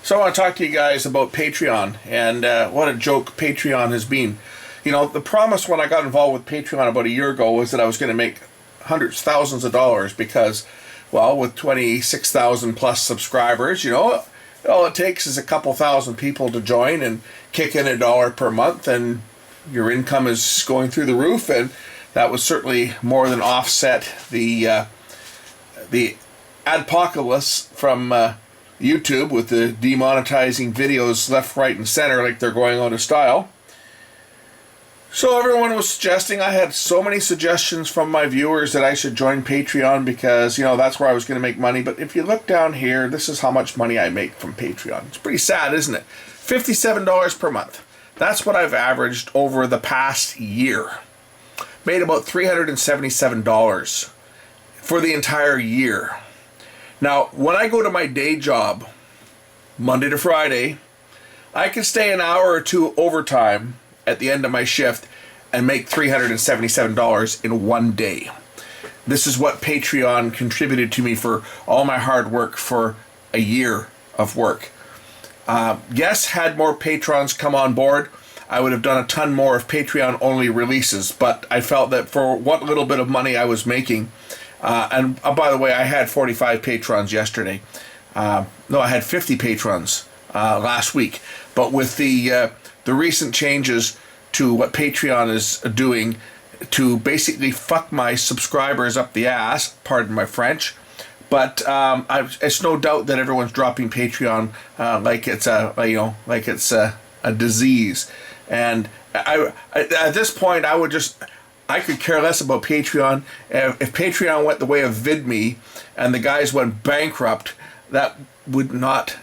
So I want to talk to you guys about Patreon and what a joke Patreon has been. You know, the promise when I got involved with Patreon about a year ago was that I was going to make hundreds, thousands of dollars because, well, with 26,000 plus subscribers, you know, all it takes is a couple thousand people to join and kick in $1 per month and your income is going through the roof, and that would certainly more than offset the adpocalypse from YouTube with the demonetizing videos left, right, and center like they're going out of style. So everyone was suggesting, I had so many suggestions from my viewers that I should join Patreon because, you know, that's where I was going to make money. But if you look down here, this is how much money I make from Patreon. It's pretty sad, isn't it? $57 per month. That's what I've averaged over the past year. Made about $377 for the entire year. Now, when I go to my day job, Monday to Friday, I can stay an hour or two overtime at the end of my shift and make $377 in one day. This is what Patreon contributed to me for all my hard work for a year of work. Yes, had more patrons come on board, I would have done a ton more of Patreon-only releases, but I felt that for what little bit of money I was making, and by the way, I had 45 patrons yesterday. No, I had 50 patrons last week. But with the recent changes to what Patreon is doing to basically fuck my subscribers up the ass, pardon my French, but it's no doubt that everyone's dropping Patreon like it's a disease. And at this point, I could care less about Patreon. If Patreon went the way of VidMe and the guys went bankrupt, that would not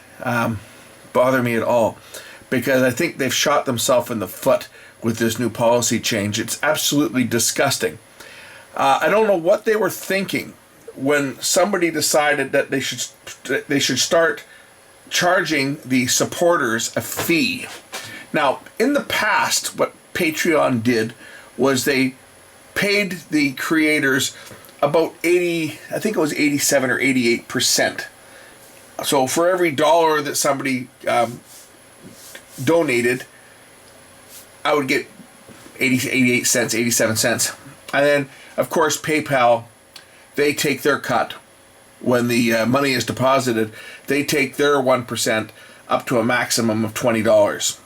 bother me at all, because I think they've shot themselves in the foot with this new policy change. It's absolutely disgusting. I don't know what they were thinking when somebody decided that they should start charging the supporters a fee. Now, in the past, what Patreon did was they paid the creators about 87 or 88%. So for every dollar that somebody donated, I would get 88 cents, 87 cents. And then, of course, PayPal, they take their cut. When the money is deposited, they take their 1% up to a maximum of $20.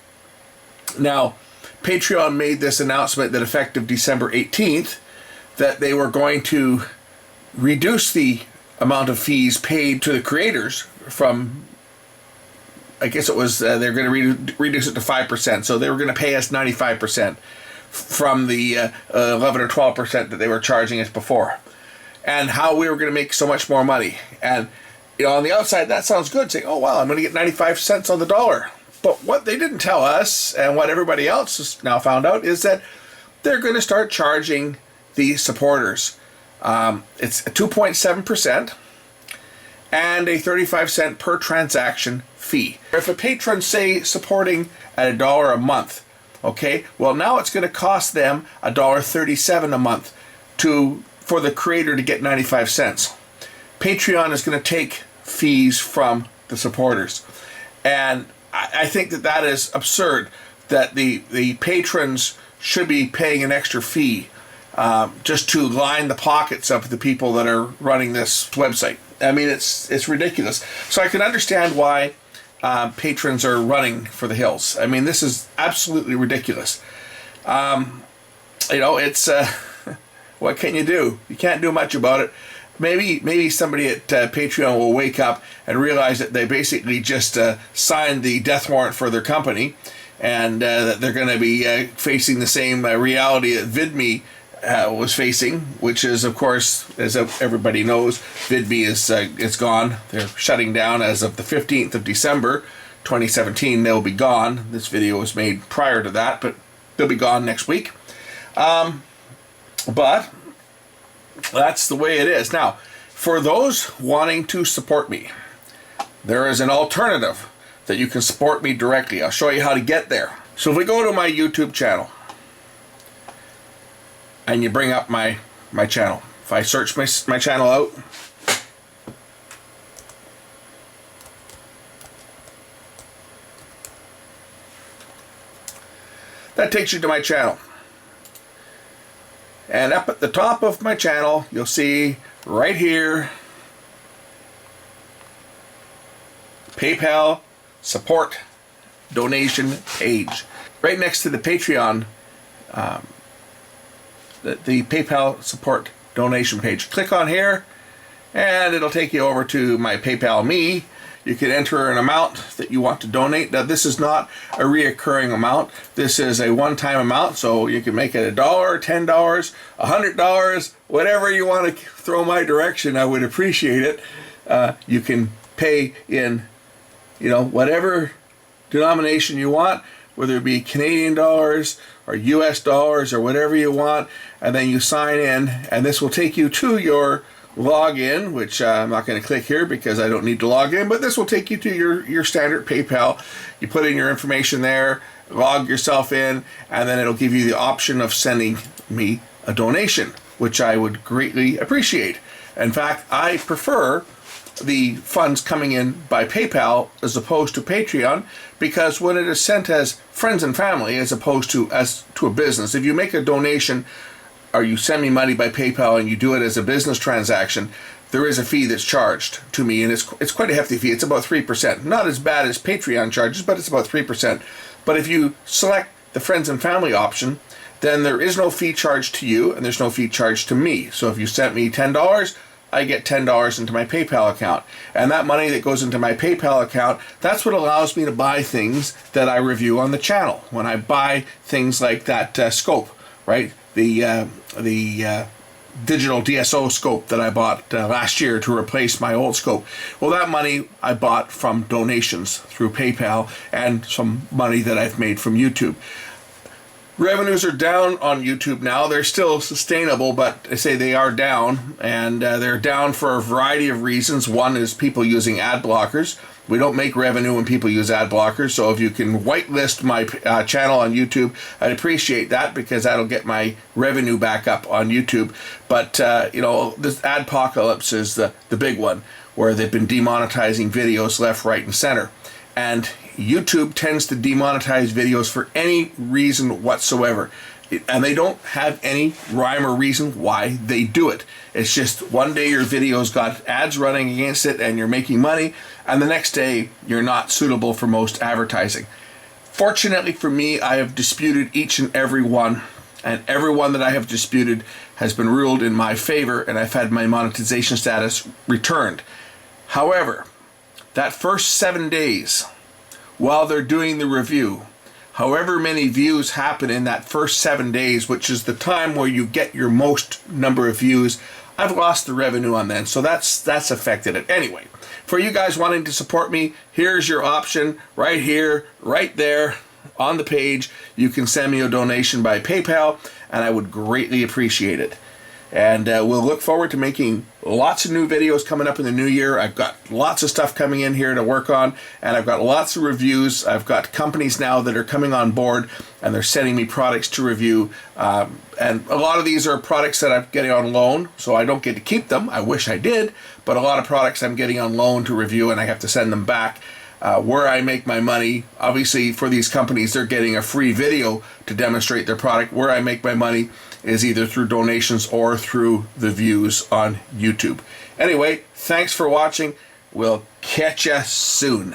Now, Patreon made this announcement that effective December 18th, that they were going to reduce the amount of fees paid to the creators from, I guess it was, they're going to reduce it to 5%. So they were going to pay us 95% from the 11 or 12% that they were charging us before. And how we were going to make so much more money. And, you know, on the outside, that sounds good, saying, oh, wow, I'm going to get 95 cents on the dollar. But what they didn't tell us, and what everybody else has now found out, is that they're going to start charging the supporters. It's a 2.7% and a 35-cent per transaction fee. If a patron, say, supporting at $1 a month, okay, well, now it's going to cost them $1.37 a month for the creator to get 95 cents. Patreon is going to take fees from the supporters. And I think that is absurd, that the patrons should be paying an extra fee just to line the pockets of the people that are running this website. I mean, it's ridiculous. So I can understand why patrons are running for the hills. I mean, this is absolutely ridiculous. It's what can you do? You can't do much about it. Maybe somebody at Patreon will wake up and realize that they basically just signed the death warrant for their company, and that they're going to be facing the same reality that VidMe was facing, which is, of course, as everybody knows, VidMe is gone. They're shutting down as of the 15th of December, 2017. They'll be gone. This video was made prior to that, but they'll be gone next week. But that's the way it is. Now, for those wanting to support me, there is an alternative that you can support me directly. I'll show you how to get there. So if we go to my YouTube channel, and you bring up my channel. If I search my channel out, that takes you to my channel. And up at the top of my channel, you'll see right here, PayPal support donation page. Right next to the Patreon, the PayPal support donation page. Click on here and it'll take you over to my PayPal Me. You can enter an amount that you want to donate. Now this is not a reoccurring amount. This is a one-time amount, so you can make it $1, $10, $100, whatever you want to throw my direction. I would appreciate it. You can pay in, whatever denomination you want, whether it be Canadian dollars or US dollars or whatever you want, and then you sign in, and this will take you to your login, which I'm not going to click here because I don't need to log in, but this will take you to your standard PayPal. You put in your information there, log yourself in, and then it'll give you the option of sending me a donation, which I would greatly appreciate. In fact, I prefer the funds coming in by PayPal as opposed to Patreon, because when it is sent as friends and family as opposed to a business, if you make a donation or you send me money by PayPal and you do it as a business transaction, there is a fee that's charged to me, and it's quite a hefty fee. It's about 3%. Not as bad as Patreon charges, but it's about 3%. But if you select the friends and family option, then there is no fee charged to you and there's no fee charged to me. So if you sent me $10, I get $10 into my PayPal account. And that money that goes into my PayPal account, that's what allows me to buy things that I review on the channel. When I buy things like that scope, right? The digital DSO scope that I bought last year to replace my old scope. Well, that money I bought from donations through PayPal and some money that I've made from YouTube. Revenues are down on YouTube now. They're still sustainable, but I say they are down, and they're down for a variety of reasons. One is people using ad blockers. We don't make revenue when people use ad blockers, so if you can whitelist my channel on YouTube, I'd appreciate that, because that'll get my revenue back up on YouTube. But this adpocalypse is the big one, where they've been demonetizing videos left, right, and center. And YouTube tends to demonetize videos for any reason whatsoever. And they don't have any rhyme or reason why they do it. It's just one day your video's got ads running against it and you're making money, and the next day you're not suitable for most advertising. Fortunately for me, I have disputed each and every one, and every one that I have disputed has been ruled in my favor, and I've had my monetization status returned. However, that first 7 days, while they're doing the review, however many views happen in that first 7 days, which is the time where you get your most number of views, I've lost the revenue on that. So that's affected it. Anyway, for you guys wanting to support me, here's your option right here, right there on the page. You can send me a donation by PayPal, and I would greatly appreciate it. And we'll look forward to making lots of new videos coming up in the new year. I've got lots of stuff coming in here to work on, and I've got lots of reviews. I've got companies now that are coming on board, and they're sending me products to review. And a lot of these are products that I'm getting on loan, so I don't get to keep them. I wish I did, but a lot of products I'm getting on loan to review, and I have to send them back. Where I make my money, obviously for these companies, they're getting a free video to demonstrate their product. Where I make my money is either through donations or through the views on YouTube. Anyway, thanks for watching. We'll catch ya soon.